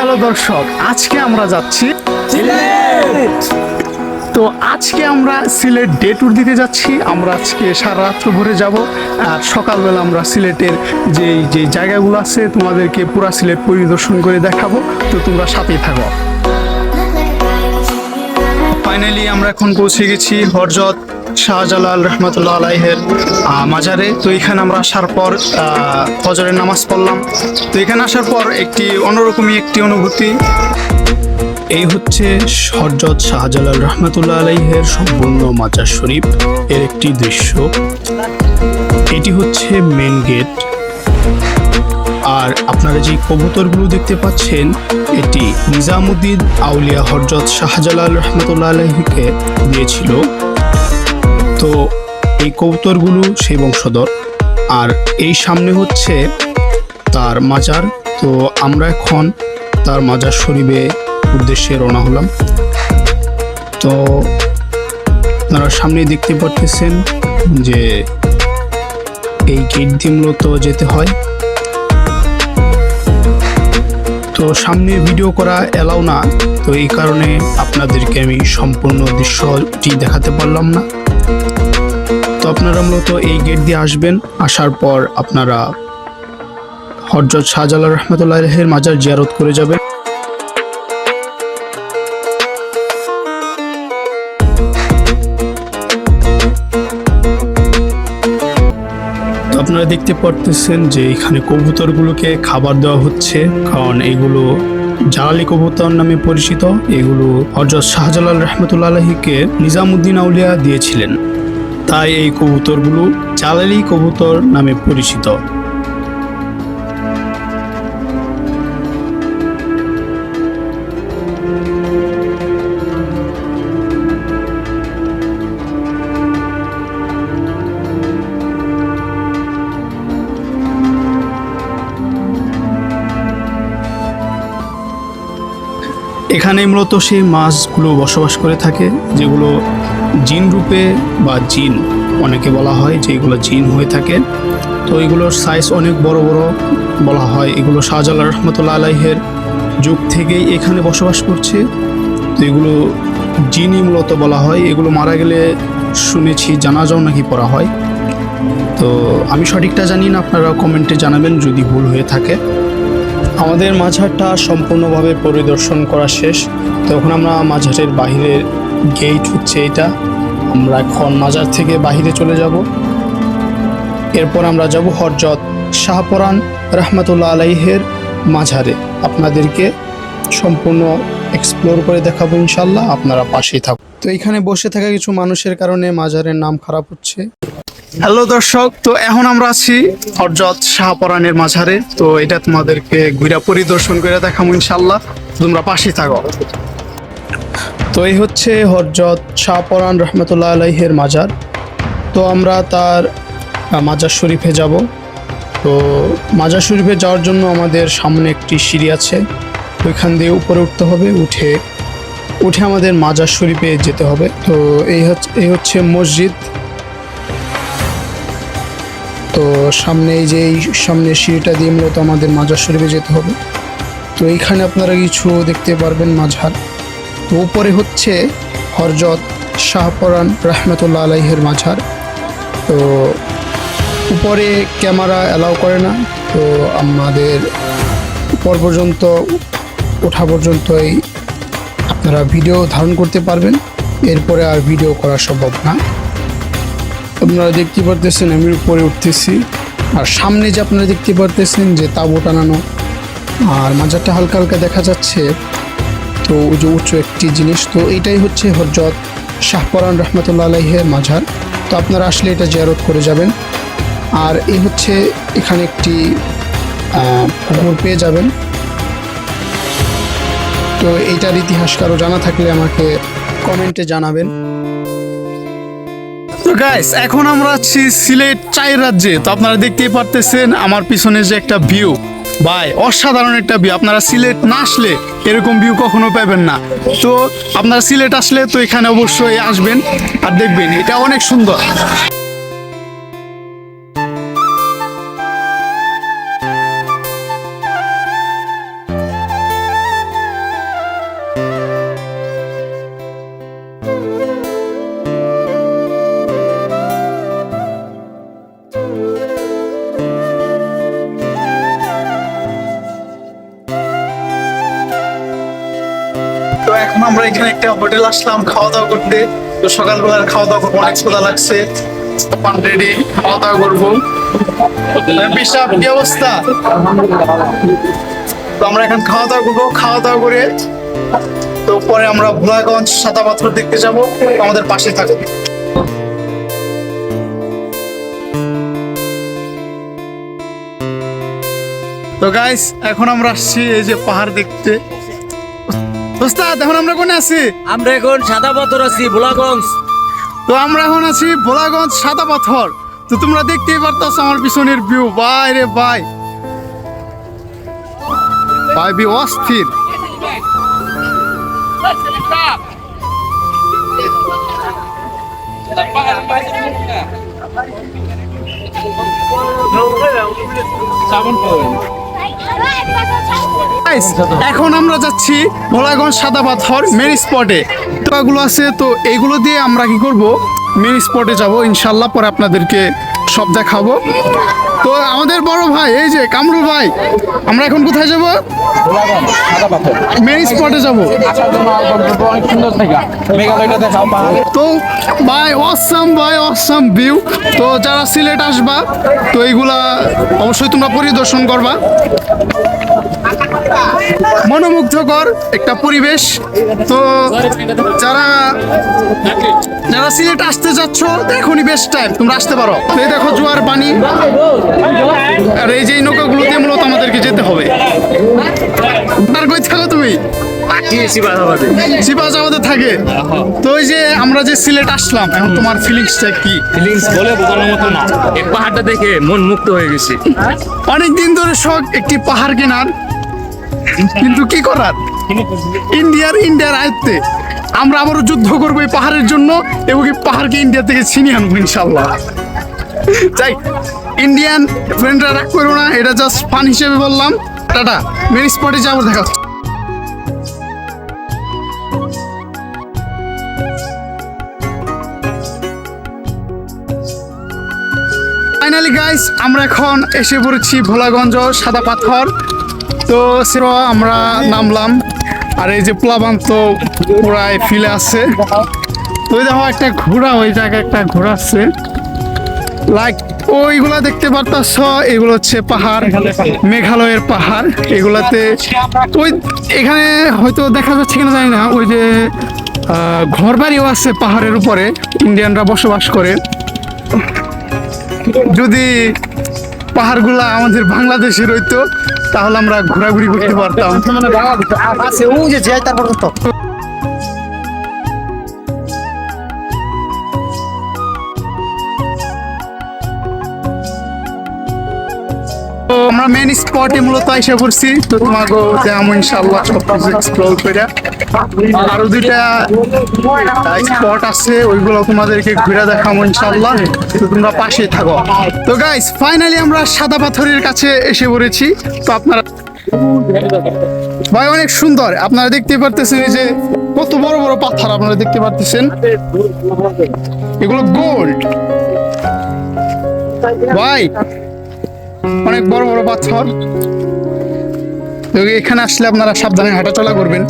Hello দর্শক, আজকে আমরা যাচ্ছি সিলেট। তো আজকে আমরা সিলেট ডে ট্যুর দিতে যাচ্ছি। আমরা আজকে সারা রাত্র ভরে যাব, আর সকালবেলা আমরা সিলেটের যে জায়গাগুলো আছে তোমাদেরকে পুরা সিলেট পরিদর্শন করে দেখাবো। তো তোমরা সাথেই থাকো। ফাইনালি আমরা এখন পৌঁছে গেছি হযরত শাহজালাল রহমতুল্লাহ আলাইহের মাজারে। তো এখানে আমরা আসার পর ফজরের নামাজ পড়লাম। তো এখানে আসার পর একটি অন্যরকমই একটি অনুভূতি। এই হচ্ছে হযরত শাহজালাল রহমতুল্লাহ আলাইহের সম্পূর্ণ মাজার শরীফ এর একটি দৃশ্য। এটি হচ্ছে মেন গেট। আর আপনারা যে কবুতরগুলো দেখতে পাচ্ছেন, এটি নিজামুদ্দিন আউলিয়া হযরত শাহজালাল রহমতুল্লাহ আলাইহিকে দিয়েছিল। তো এই কবুতরগুলো সেই বংশধর। আর এই সামনে হচ্ছে তার মাজার। তো আমরা এখন তার মাজার শরীফে উদ্দেশ্যে রওনা হলাম। তো আপনারা সামনে দেখতে পাচ্ছেন যে এই গেট দিয়ে মূলত যেতে হয়। তো সামনে ভিডিও করা এলাও না, তো এই কারণে আপনাদেরকে আমি সম্পূর্ণ দৃশ্যটি দেখাতে পারলাম না। তো আপনারা মূলত এই গেট দিয়ে আসবেন। আসার পর আপনারা হযরত শাহজালাল রহমতুল্লাহ আলাইহির মাজার জিয়ারত করে যাবেন। আপনারা দেখতে পারতেছেন যে এখানে কবুতরগুলোকে খাবার দেওয়া হচ্ছে, কারণ এগুলো জালালি কবুতর নামে পরিচিত। এগুলো হযরত শাহজালাল রহমতুল্লাহ আলাইহিকে নিজামুদ্দিন আউলিয়া দিয়েছিলেন, তাই এই কবুতরগুলো জালালি কবুতর নামে পরিচিত। এখানে মূলত সেই মাছগুলো বসবাস করে থাকে, যেগুলো জিন রূপে বা জিন অনেকে বলা হয়, যে এগুলো জিন হয়ে থাকে। তো এগুলোর সাইজ অনেক বড় বড় বলা হয়। এগুলো শাহজালাল রহমতুল্লাহ আলাইহের যুগ থেকেই এখানে বসবাস করছে। তো এগুলো জিনই মূলত বলা হয়। এগুলো মারা গেলে শুনেছি জানাজাও নাকি পড়া হয়। তো আমি সঠিকটা জানি না, আপনারা কমেন্টে জানাবেন যদি ভুল হয়ে থাকে। আমাদের মাজারটা সম্পূর্ণভাবে পরিদর্শন করা শেষ। তখন আমরা মাজারের বাহিরের গেট হচ্ছে এটা। আমরা এখন মাজার থেকে বাহিরে চলে যাব। এরপর আমরা যাব হযরত শাহপরান রহমতুল্লাহ আলাইহের মাজারে। আপনাদেরকে সম্পূর্ণ এক্সপ্লোর করে দেখাবো ইনশাল্লাহ, আপনারা পাশেই থাকুন। তো এখানে বসে থাকা কিছু মানুষের কারণে মাজারের নাম খারাপ হচ্ছে। হ্যালো দর্শক, তো এখন আমরা আছি হযরত শাহপরানের মাজারে। তো এটা তোমাদেরকে ঘুরা পরিদর্শন করে দেখাবো ইনশাল্লাহ, তোমরা পাশেই থাকো। তো এই হচ্ছে হযরত শাহপরান রহমতুল্লাহ আলাইহের মাজার। তো আমরা তার মাজার শরীফে যাব। তো মাজার শরীফে যাওয়ার জন্য আমাদের সামনে একটি সিঁড়ি আছে, ওইখান দিয়ে উপরে উঠতে হবে। উঠে আমাদের মাজার শরীফে যেতে হবে। তো এই হচ্ছে মসজিদ। তো সামনে সামনে সিঁড়িটা দিয়ে মূলত আমাদের মাজার শরীফে যেতে হবে। তো এইখানে আপনারা কিছু দেখতে পারবেন মাজার। তো উপরে হচ্ছে হযরত শাহপরান রহমতুল্লাহ আলাইহের মাজার। তো উপরে ক্যামেরা অ্যালাউ করে না, তো আমাদের উপর পর্যন্ত ওঠা পর্যন্তই আপনারা ভিডিও ধারণ করতে পারবেন, এরপরে আর ভিডিও করা সম্ভব না। আপনারা দেখতে পারতেছেন আমি উপরে উঠতেছি, আর সামনে যে আপনারা দেখতে পারতেছেন যে তাঁবু টানানো, আর মাজারটা হালকা হালকা দেখা যাচ্ছে। তো ওই যে উঁচু একটি জিনিস, তো এইটাই হচ্ছে হযরত শাহপরান রহমতুল্লাহ আলাইহের মাজার। তো আপনারা আসলে এটা জিয়ারত করে যাবেন। আর এই হচ্ছে এখানে একটি পুকুর পেয়ে যাবেন। তো এইটার ইতিহাস কারো জানা থাকলে আমাকে কমেন্টে জানাবেন। তো গাইস, এখন আমরা আছি সিলেট চায়ের রাজ্যে। তো আপনারা দেখতেই পারতেছেন আমার পিছনে যে একটা ভিউ, ভাই অসাধারণ একটা ভিউ। আপনারা সিলেট না আসলে এরকম ভিউ কখনো পাবেন না। তো আপনারা সিলেট আসলে তো এখানে অবশ্যই আসবেন আর দেখবেন, এটা অনেক সুন্দর। এখন আমরা এখানে একটা হোটেল আসলাম খাওয়া দাওয়া করতে। তো সকালবেলার খাওয়া দাওয়া করবো, অনেক ক্ষুধা লাগছে। পান রেডি, খাওয়া দাওয়া করবো। বিশাল কি অবস্থা। তো আমরা এখন খাওয়া দাওয়া করবো, খাওয়া দাওয়া করে তো পরে আমরা ভোলাগঞ্জ সাদা পাথর দেখতে যাব। আমাদের পাশে থাকবে। তো গাইস এখন আমরা আসছি এই যে পাহাড় দেখতে। ওস্তাদ এখন আমরা কোনে আছি? আমরা এখন সাদা পাথর আছি ভোলাগঞ্জ। তো আমরা এখন আছি ভোলাগঞ্জ সাদা পাথর। তো তোমরা দেখতেই পারতাছ আমার পিছনের ভিউ। ভাই রে ভাই, ভাই বি অস্থির। Guys, এখন আমরা যাচ্ছি ভোলাগঞ্জ সাদা পাথর মেন স্পটে। তোগুলো আছে, তো এইগুলো দিয়ে আমরা কি করব, মেন স্পটে যাব ইনশাল্লাহ। পরে আপনাদেরকে সব দেখাবো। তো আমাদের বড় ভাই এই যে কামরুল ভাই, আমরা এখন কোথায় যাব? মেন স্পটে যাব। তো ভাই অসাম ভিউ। তো যারা সিলেট আসবা তো এইগুলা অবশ্যই তোমরা পরিদর্শন করবা। মনোমুগ্ধকর একটা পরিবেশ। তো যারা যারা সিলেট আসতে যাচ্ছ এখনই বেস্ট টাইম, তোমরা আসতে পারো। তো এই দেখো জোয়ার পানি, আর এই যে নৌকাগুলো দিয়ে মূলত আমাদেরকে যেতে হবে। আর কই থাকো তুমি? সিপাহাবাদে থাকে। তো ওই যে আমরা যে সিলেট আসলাম, এখন তোমার ফিলিংসটা কি? ফিলিংস বলে বোঝানোর মতো না। এই পাহাড়টা দেখে মন মুক্ত হয়ে গেছে। অনেকদিন ধরে শখ একটি পাহাড় কেনার, কিন্তু কি করার, ইন্ডিয়ার আয়ত্তে। আমরা আবারও যুদ্ধ করবো এই পাহাড়ের জন্য এবং এই পাহাড়কে ইন্ডিয়া থেকে ছিনিয়ে আনবো ইনশাল্লাহ। যাই, ইন্ডিয়ান ফ্রেন্ডরা রাগ করো না, এটা জাস্ট ফান হিসেবে বললাম। টাটা, মেন স্পটে যাবো, দেখা হচ্ছে। ফাইনালি গাইস আমরা এখন এসে পড়েছি ভোলাগঞ্জ সাদা পাথর। তো সেরা আমরা নামলাম, আর এই যে প্লাবান তো পুরাই ফিলে আছে। তো ওই দেখো একটা ঘোড়া, ওই জায়গায় একটা ঘোড়া আছে, লাইক ওইগুলা দেখতে পারতাছ। এগুলো হচ্ছে পাহাড়, মেঘালয়ের পাহাড়। এগুলাতে ওই এখানে হয়তো দেখা যাচ্ছে কিনা জানি না, ওই যে ঘর বাড়িও আছে পাহাড়ের উপরে, ইন্ডিয়ানরা বসবাস করে। যদি পাহাড়গুলা আমাদের বাংলাদেশে রইতো তাহলে আমরা ঘোরাঘুরি করতে পারতাম। আমরা মেন স্পটে মূলত এসে পড়ছি। তো তোমাকে আমি ইনশাআল্লাহ সব কিছু এক্সপ্লোর করে, আরো দুইটা স্পট আছে ওইগুলো তোমাদেরকে ঘুরে দেখাবো ইনশাআল্লাহ। তো তোমরা পাশে থাকো। তো গাইস ফাইনালি আমরা সাদা পাথরের কাছে এসে পড়েছি। তো আপনারা ভাই অনেক সুন্দর, আপনারা দেখতে পারতেছেন এই যে কত বড় বড় পাথর আপনারা দেখতে পারতেছেন, এগুলো গোল্ড ভাই, অনেক বড় বড় পাথর। এখানে আসলে আপনারা সাবধানে হাঁটাচলা করবেন।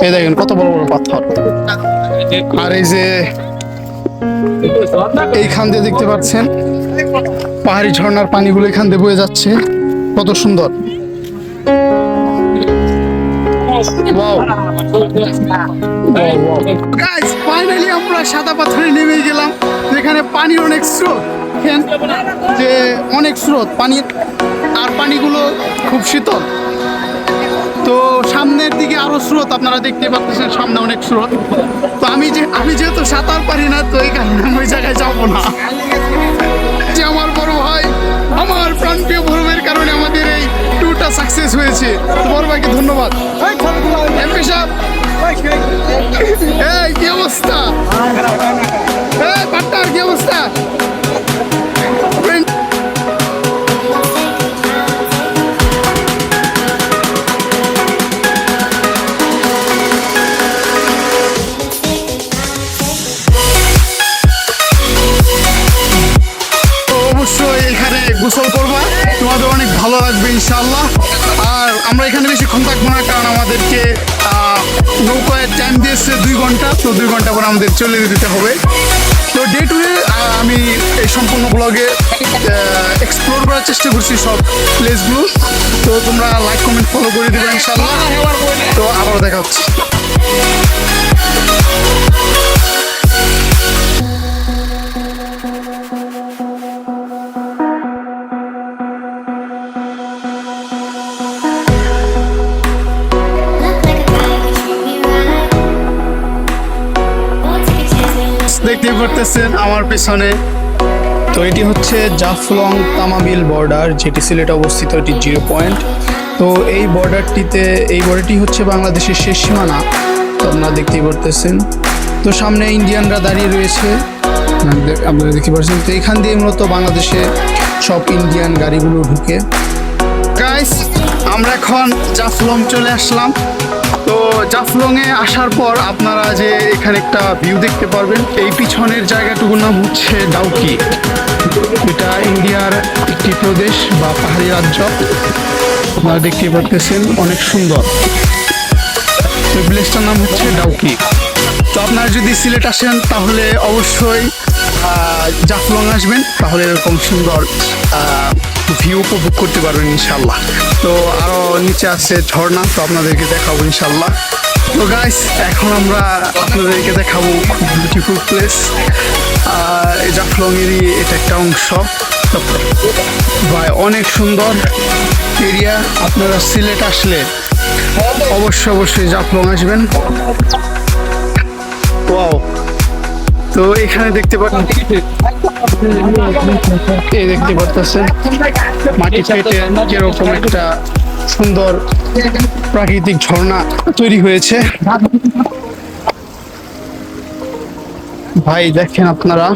এই দেখেন কত বড় বড় পাথর। আর এই যে এইখান দিয়ে দেখতে পাচ্ছেন পাহাড়ি ঝর্ণার পানিগুলো এখান দিয়ে বয়ে যাচ্ছে, কত সুন্দর। গাইস ফাইনালি আমরা সাদা পাথরে নেমে গেলাম, যেখানে পানির অনেক স্রোত, যে অনেক স্রোত পানির, আর পানিগুলো খুব শীতল। তো সামনের দিকে আরো স্রোত আপনারা দেখতে পাচ্ছেন, সামনে অনেক স্রোত। তো আমি যেহেতু সাঁতার পারি না, তো এই কারণে আমি ওই জায়গায় যাবো না। যে আমার বড় ভাই, আমার প্রাণপ্রিয় বড় ভাইয়ের কারণে আমাদের এই ট্যুরটা সাকসেস হয়েছে। তো বড় ভাইকে ধন্যবাদ। এমপি সাহেব, এই কি অবস্থা? এই পাট্টার কি অবস্থা? অবশ্যই এখানে গোসল করবা, তোমাদের অনেক ভালো লাগবে ইনশাআল্লাহ। আর আমরা এখানে বেশিক্ষণ থাকবো না, কারণ আমাদেরকে নৌকায় টাইম দিয়েছে 2 ঘন্টা, তো 2 ঘন্টা পর আমাদের চলে যেতে হবে। তো ডে টুডে আমি এই সম্পূর্ণ ব্লগে এক্সপ্লোর করার চেষ্টা করছি সব প্লেসগুলো। তো তোমরা লাইক কমেন্ট ফলো করে দেবে ইনশাল্লাহ। তো আবারও দেখা হচ্ছে। দেখতে পারতেছেন আমার পিছনে, তো এটি হচ্ছে জাফলং তামাবিল বর্ডার, যেটি সিলেটে অবস্থিত, এটি 0 পয়েন্ট। তো এই বর্ডারটি হচ্ছে বাংলাদেশের শেষ সীমানা, তো আপনারা দেখতেই পারতেছেন। তো সামনে ইন্ডিয়ানরা দাঁড়িয়ে রয়েছে, আপনারা দেখতে পাচ্ছেন। তো এখান দিয়ে মূলত বাংলাদেশে সব ইন্ডিয়ান গাড়িগুলো ঢুকে। গাইস আমরা এখন জাফলং চলে আসলাম। তো জাফলংয়ে আসার পর আপনারা যে এখানে একটা ভিউ দেখতে পারবেন, এই পিছনের জায়গাটুকুর নাম হচ্ছে ডাউকি। এটা ইন্ডিয়ার একটি প্রদেশ বা পাহাড়ি রাজ্য, আপনারা দেখতে পারতেছেন, অনেক সুন্দর। এই প্লেসটার নাম হচ্ছে ডাউকি। তো আপনারা যদি সিলেট আসেন তাহলে অবশ্যই জাফলং আসবেন, তাহলে এরকম সুন্দর ভিউ উপভোগ করতে পারবেন ইনশাল্লাহ। তো আরও নিচে আছে ঝর্ণা, তো আপনাদেরকে দেখাবো ইনশাল্লাহ। তো গাইস এখন আমরা আপনাদেরকে দেখাবো খুব বিউটিফুল প্লেস। এই জাফলংয়েরই এটা একটা অংশ, ভাই অনেক সুন্দর এরিয়া। আপনারা সিলেট আসলে অবশ্যই জাফলং আসবেন। ওয়াও, তো এখানে দেখতে পাচ্ছেন, দেখতে পাচ্ছেন মাটি কেটে যেরকম একটা সুন্দর প্রাকৃতিক ঝর্ণা তৈরি হয়েছে। ভাই দেখেন আপনারা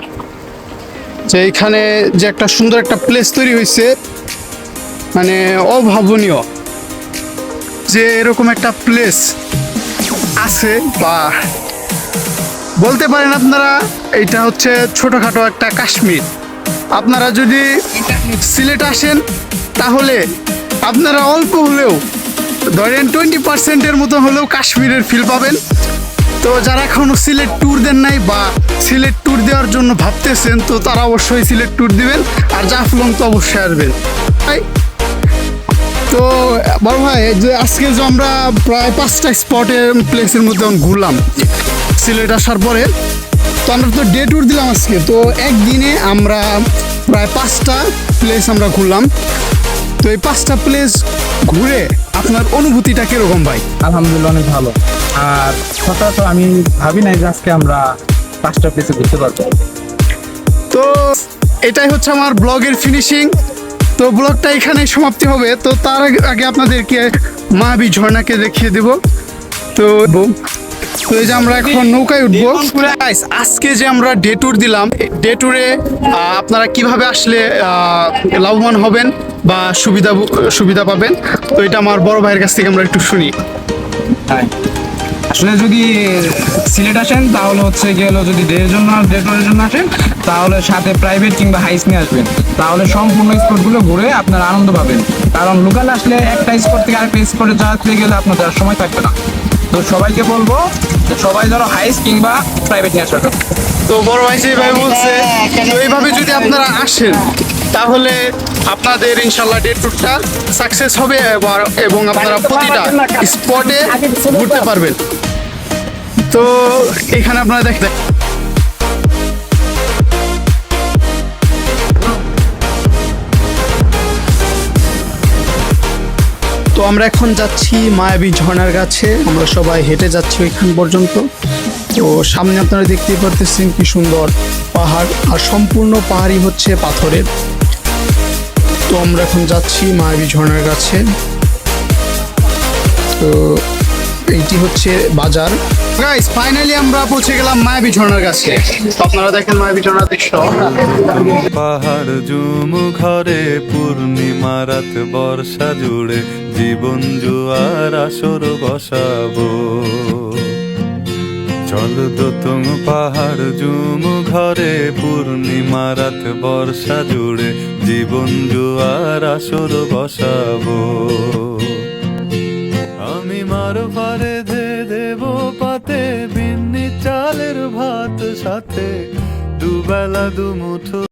যে এখানে যে একটা সুন্দর একটা প্লেস তৈরি হয়েছে, মানে অভাবনীয় যে এরকম একটা প্লেস আছে, বা বলতে পারেন আপনারা এটা হচ্ছে ছোটখাটো একটা কাশ্মীর। আপনারা যদি সিলেট আসেন তাহলে আপনারা অল্প হলেও ধরেন 20% মতো হলেও কাশ্মীরের ফিল পাবেন। তো যারা এখনো সিলেট ট্যুর দেন নাই বা সিলেট ট্যুর দেওয়ার জন্য ভাবতেছেন, তো তারা অবশ্যই সিলেট ট্যুর দিবেন, আর জাফলং তো অবশ্যই আসবেন। তো বড় ভাই, যে আজকে যে আমরা প্রায় 5টা স্পটের প্লেসের মধ্যে ঘুরলাম সিলেট আসার পরে, তো আমরা তো ডে ট্যুর দিলাম আজকে। তো একদিনে আমরা প্রায় 5টা প্লেস আমরা ঘুরলাম। তো এই 5টা প্লেস ঘুরে আপনার অনুভূতিটা কিরকম ভাই? আলহামদুলিল্লাহ অনেক ভালো। আর সচরাচর আমি ভাবি নাই যে আজকে আমরা 5টা প্লেসে ঘুরতে পারবো। তো এটাই হচ্ছে আমার ব্লগের ফিনিশিং। তো ব্লগটা এখানেই সমাপ্তি হবে। তো তার আগে আপনাদেরকে মায়াবী ঝর্ণাকে দেখিয়ে দেব। তো এই যে আমরা এখন নৌকায় উঠবো। আজকে যে আমরা ডে ট্যুর দিলাম, ডে ট্যুরে আপনারা কিভাবে আসলে লাভবান হবেন বা সুবিধা পাবেন, তো এটা আমার বড় ভাইয়ের কাছ থেকে আমরা একটু শুনি। আসলে যদি সিলেট আসেন তাহলে হচ্ছে গেল, যদি ডে ট্যুরের জন্য আসেন তাহলে সাথে প্রাইভেট কিংবা হাইস নিয়ে আসবেন, তাহলে সম্পূর্ণ স্পটগুলো ঘুরে আপনারা আনন্দ পাবেন। কারণ লোকাল আসলে একটা স্পট থেকে আরেকটা স্পটে যাওয়াতে গেলে আপনাদের আর সময় থাকবে না। তো সবাইকে বলবো যে সবাই ধরো হাইস কিংবা প্রাইভেট নিয়ে আসবে। তো বড় ভাই যেভাবে বলছে, তো এইভাবে যদি আপনারা আসেন তাহলে আপনাদের ইনশাল্লাহ ডে ট্যুরটা সাকসেস হবে, এবং আপনারা প্রতিটা স্পটে ঘুরতে পারবেন। তো এখানে আপনারা দেখেন, তো আমরা এখন যাচ্ছি মায়াবী ঝর্ণার কাছে, আমরা সবাই হেঁটে যাচ্ছি ওইখান পর্যন্ত। তো সামনে আপনারা দেখতেই পারতেছেন কি সুন্দর পাহাড়, আর সম্পূর্ণ পাহাড়ই হচ্ছে পাথরের। তো আমরা এখন যাচ্ছি মায়াবী ঝর্ণার কাছে। তো এইটি হচ্ছে বাজার। গাইস ফাইনালি আমরা পৌঁছে গেলাম মায়াবী ঝর্ণার কাছে। তো আপনারা দেখেন মায়াবী ঝর্ণার দৃশ্য। পাহাড় জুম ঘরে পূর্ণিমা রাত বর্ষা জুড়ে জীবন জুয়ার আসর বসাবো। চল দোতং পাহাড় জুম ঘরে পূর্ণিমা রাত বর্ষা জুড়ে জীবন জুয়ার আসর বসাবো। পূর্ণিমার ভারে ধে দেব পাতে বিন্নি চালের ভাত সাথে দুবেলা দুমুঠো